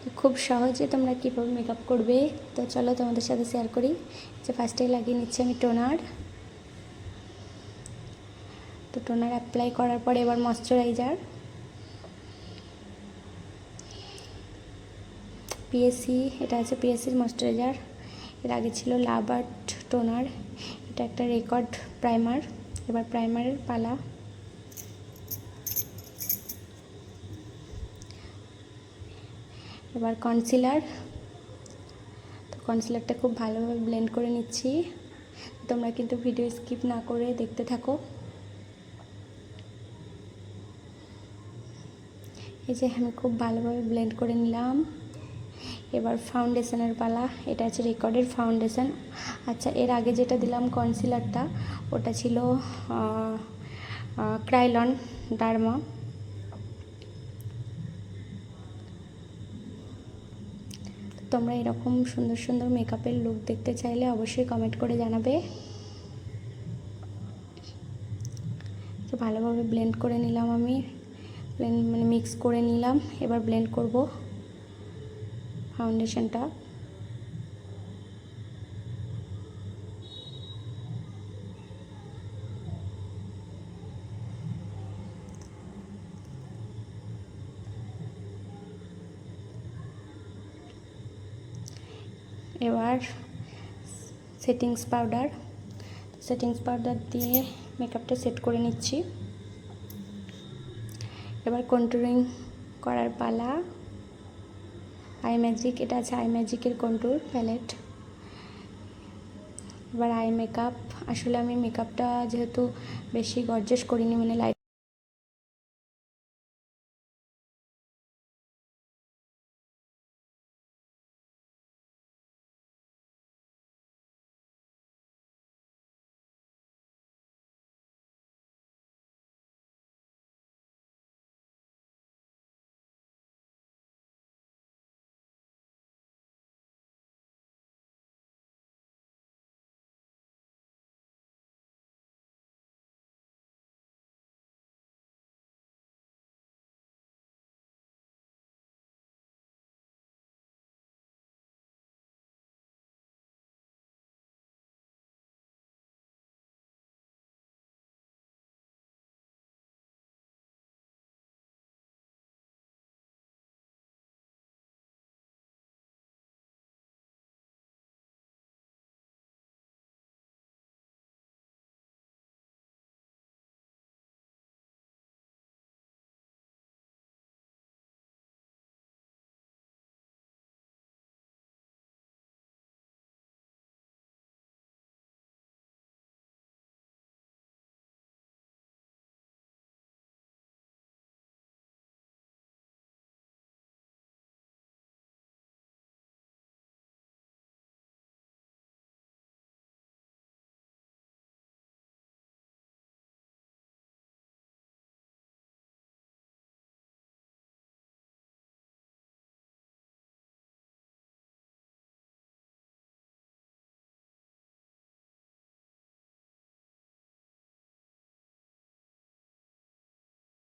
তো খুব সহজে তোমরা কীভাবে মেকআপ করবে, তো চলো তোমাদের সাথে শেয়ার করি। যে ফার্স্টেই লাগিয়ে নিচ্ছি আমি টোনার। তো টোনার অ্যাপ্লাই করার পরে এবার ময়শ্চারাইজার। পিএসসি, এটা আছে পিএসসির ময়শ্চারাইজার। এর আগে ছিল লাভ আর্ট টোনার, এটা একটা রেকর্ড প্রাইমার। এবার প্রাইমারের পালা। এবার কনসিলার। তো কনসিলারটা খুব ভালোভাবে ব্লেন্ড করে নিচ্ছি, তোমরা কিন্তু ভিডিও স্কিপ না করে দেখতে থাকো। এই যে আমি খুব ভালোভাবে ব্লেন্ড করে নিলাম। এবার ফাউন্ডেশনের পালা। এটা আছে রেকর্ডের ফাউন্ডেশন। আচ্ছা, এর আগে যেটা দিলাম কনসিলারটা, ওটা ছিল ক্রাইলন ডার্মা। তোমরা এরকম সুন্দর সুন্দর মেকআপের লুক দেখতে চাইলে অবশ্যই কমেন্ট করে জানাবে। তো ভালোভাবে ব্লেন্ড করে নিলাম আমি, মানে মিক্স করে নিলাম। এবার ব্লেন্ড করব ফাউন্ডেশনটা। এবার সেটিংস পাউডার দিয়ে মেকআপটা সেট করে নিচ্ছি। এবার কন্টুরিং করার পালা। আই ম্যাজিক, এটা আছে আই ম্যাজিকের কন্টুর প্যালেট। এবার আই মেকআপ। আসলে আমি মেকআপটা যেহেতু বেশি গর্জাস করিনি, মানে লাইট